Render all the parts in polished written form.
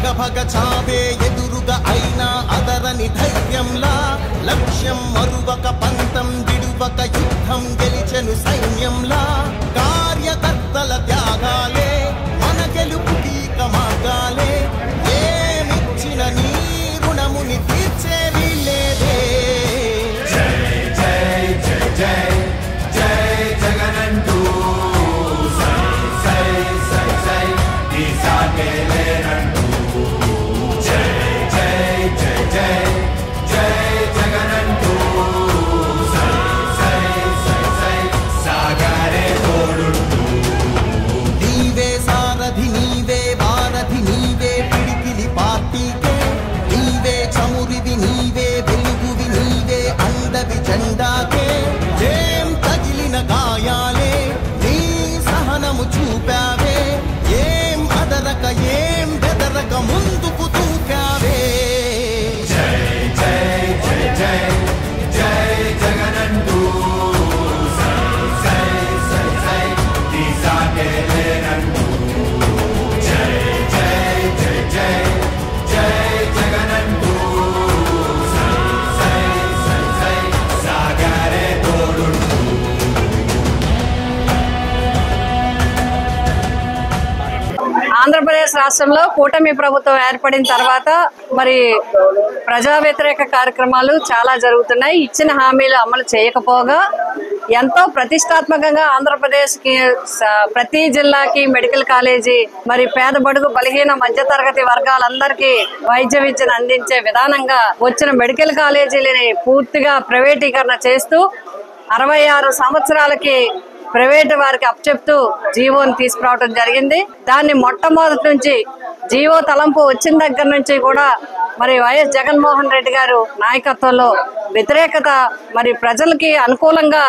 భగ భగ చావే ఎదురుగా అయినా అదరని ధైర్యంలా లక్ష్యం మరువక పంతం విడువక యుద్ధం గెలిచెను సైన్యంలా కార్యకర్తల త్యాగాలే మన గెలుపు కీక మార్గాలే ఏమిచ్చిన నీ రుణముని తీర్చే వీలేదే జై జై జై జై జై జగనంటూ సై సై సై సై తీసాగేలేనంటూ జై జై జై జై జై జగనంటూ సై సై సై సై సాగరే తోడుంటూ నీవే సారథి నీవే వారధి నీవే పిడికిలి పార్టీకే నీవే చమురివి నీవే వెలుగువి నీవే అండవి జెండాకే ఏం తగిలిన గాయాలే నీ సహనము చూపావే ఏం అదరక ఏం బెదరక ముందుకు దూకావే జై జై జై జై జై జగనంటూ సై సై సై సై తీసాగేలేనంటూ జై జై జై జై జై జగనంటూ సై సై సై సై సాగరే తోడుంటూ ఆంధ్రప్రదేశ్ రాష్ట్రంలో కూటమి ప్రభుత్వం ఏర్పడిన తర్వాత మరి ప్రజా వ్యతిరేక కార్యక్రమాలు చాలా జరుగుతున్నాయి. ఇచ్చిన హామీలు అమలు చేయకపోగా ఎంతో ప్రతిష్టాత్మకంగా ఆంధ్రప్రదేశ్కి ప్రతి జిల్లాకి మెడికల్ కాలేజీ మరి పేద బడుగు బలహీన మధ్యతరగతి వర్గాలందరికీ వైద్య విద్యను అందించే విధానంగా వచ్చిన మెడికల్ కాలేజీలని పూర్తిగా ప్రైవేటీకరణ చేస్తూ 66 సంవత్సరాలకి ప్రైవేటు వారికి అప్పచెప్తూ జీవోని తీసుకురావడం జరిగింది. దాన్ని మొట్టమొదటి నుంచి జీవో తలంపు వచ్చిన దగ్గర నుంచి కూడా మరి వైఎస్ జగన్మోహన్ రెడ్డి గారు నాయకత్వంలో వ్యతిరేకత మరి ప్రజలకి అనుకూలంగా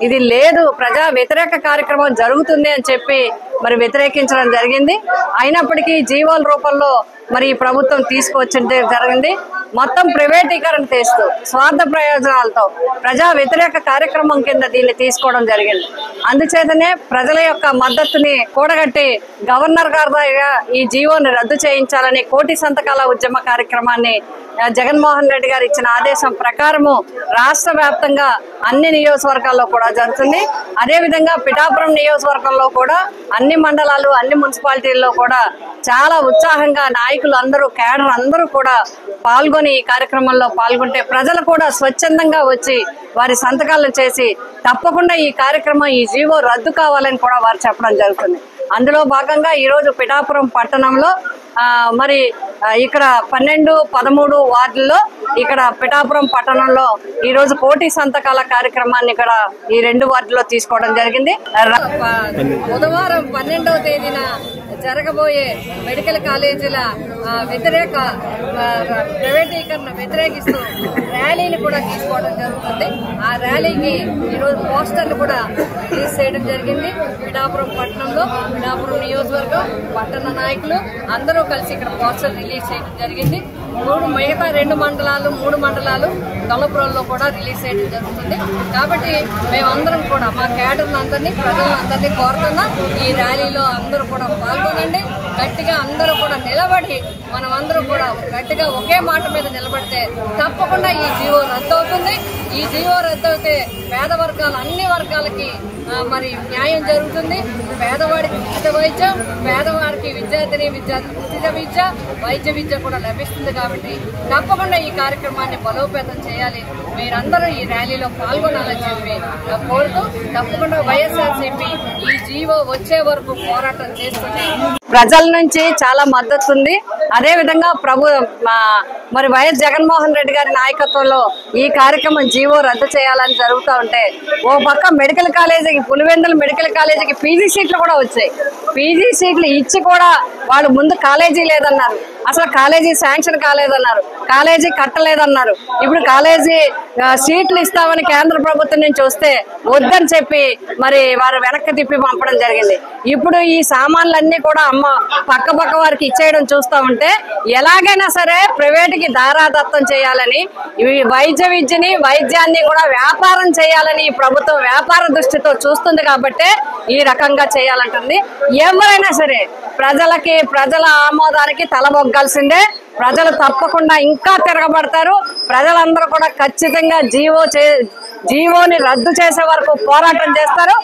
ఇది లేదు, ప్రజా వ్యతిరేక కార్యక్రమం జరుగుతుంది అని చెప్పి మరి వ్యతిరేకించడం జరిగింది. అయినప్పటికీ జీవోల రూపంలో మరి ఈ ప్రభుత్వం తీసుకొచ్చింది జరిగింది. మొత్తం ప్రైవేటీకరణ చేస్తూ స్వార్థ ప్రయోజనాలతో ప్రజా వ్యతిరేక కార్యక్రమం కింద దీన్ని తీసుకోవడం జరిగింది. అందుచేతనే ప్రజల యొక్క మద్దతుని కూడగట్టి గవర్నర్ గారి ఈ జీవోని రద్దు చేయించాలని కోటి సంతకాల ఉద్యమ కార్యక్రమాన్ని జగన్మోహన్ రెడ్డి గారు ఇచ్చిన ఆదేశం ప్రకారము రాష్ట్ర వ్యాప్తంగా అన్ని నియోజకవర్గాల్లో కూడా జరుగుతుంది. అదేవిధంగా పిఠాపురం నియోజకవర్గంలో కూడా అన్ని మండలాలు అన్ని మున్సిపాలిటీల్లో కూడా చాలా ఉత్సాహంగా నాయకులు అందరూ కేడర్ అందరూ కూడా పాల్గొని ఈ కార్యక్రమంలో పాల్గొంటే ప్రజలు కూడా స్వచ్ఛందంగా వచ్చి వారి సంతకాలను చేసి తప్పకుండా ఈ కార్యక్రమం ఈ జీవో రద్దు కావాలని కూడా వారు చెప్పడం జరుగుతుంది. అందులో భాగంగా ఈరోజు పిఠాపురం పట్టణంలో మరి ఇక్కడ 12, 13 వార్డుల్లో ఇక్కడ పిఠాపురం పట్టణంలో ఈ రోజు కోటి సంతకాల కార్యక్రమాన్ని ఇక్కడ ఈ 2 వార్డుల్లో తీసుకోవడం జరిగింది. బుధవారం 12వ తేదీన జరగబోయే మెడికల్ కాలేజీల వ్యతిరేక ప్రైవేటీకరణ వ్యతిరేకిస్తూ ర్యాలీని కూడా తీసుకోవడం జరుగుతుంది. ఆ ర్యాలీకి ఈరోజు పోస్టర్లు కూడా రిలీజ్ చేయడం జరిగింది. పిఠాపురం పట్టణంలో పిఠాపురం నియోజకవర్గం పట్టణ నాయకులు అందరూ కలిసి ఇక్కడ పోస్టర్ రిలీజ్ చేయడం జరిగింది. మిగతా 2 మండలాలు 3 మండలాలు తొలపురంలో కూడా రిలీజ్ చేయడం జరుగుతుంది. కాబట్టి మేమందరం కూడా మా కేడర్లు అందరినీ ప్రజలందరినీ కోరుతున్నాం, ఈ ర్యాలీలో అందరూ కూడా పాల్గొనండి. గట్టిగా అందరూ కూడా నిలబడి మనం అందరూ కూడా గట్టిగా ఒకే మాట మీద నిలబడితే తప్పకుండా ఈ జీవో రద్దు అవుతుంది. ఈ జీవో రద్దు అయితే పేద వర్గాలు అన్ని వర్గాలకి మరి న్యాయం జరుగుతుంది. పేదవాడికి ఉచిత వైద్యం, పేదవారికి విద్యార్థిని ఉచిత విద్య, వైద్య విద్య కూడా లభిస్తుంది. కాబట్టి తప్పకుండా ఈ కార్యక్రమాన్ని బలోపేతం చేయాలి. మీరందరూ ఈ ర్యాలీలో పాల్గొనాలని చెప్పి కోరుతూ తప్పకుండా వైఎస్ఆర్సీపీ ఈ జీవో వచ్చే వరకు పోరాటం చేస్తుంది. ప్రజల నుంచి చాలా మద్దతు ఉంది. అదే విధంగా మరి వైఎస్ జగన్మోహన్ రెడ్డి గారి నాయకత్వంలో ఈ కార్యక్రమం జీవో రద్దు చేయాలని జరుగుతూ ఉంటే ఓ పక్క మెడికల్ కాలేజీకి పులివెందుల మెడికల్ కాలేజీకి పీజీ సీట్లు కూడా వచ్చాయి. పీజీ సీట్లు ఇచ్చి కూడా వాళ్ళు ముందు కాలేజీ లేదన్నారు, అసలు కాలేజీ శాంక్షన్ కాలేదన్నారు, కాలేజీ కట్టలేదన్నారు. ఇప్పుడు కాలేజీ సీట్లు ఇస్తామని కేంద్ర ప్రభుత్వం నుంచి వస్తే వద్దని చెప్పి మరి వారు వెనక్కి తిప్పి పంపడం జరిగింది. ఇప్పుడు ఈ సామాన్లన్నీ కూడా పక్క వారికి ఇచ్చేయడం చూస్తూ ఉంటే ఏంటంటే ఎలాగైనా సరే ప్రైవేట్కి దారాదత్తం చేయాలని, ఈ వైద్యాన్ని కూడా వ్యాపారం చేయాలని ఈ ప్రభుత్వం వ్యాపార దృష్టితో చూస్తుంది కాబట్టి ఈ రకంగా చేయాలంటుంది. ఎవరైనా సరే ప్రజల ఆమోదానికి తలబొగ్గాల్సిందే. ప్రజలు తప్పకుండా ఇంకా తిరగబడతారు. ప్రజలందరూ కూడా ఖచ్చితంగా జీవోని రద్దు చేసే వరకు పోరాటం చేస్తారు.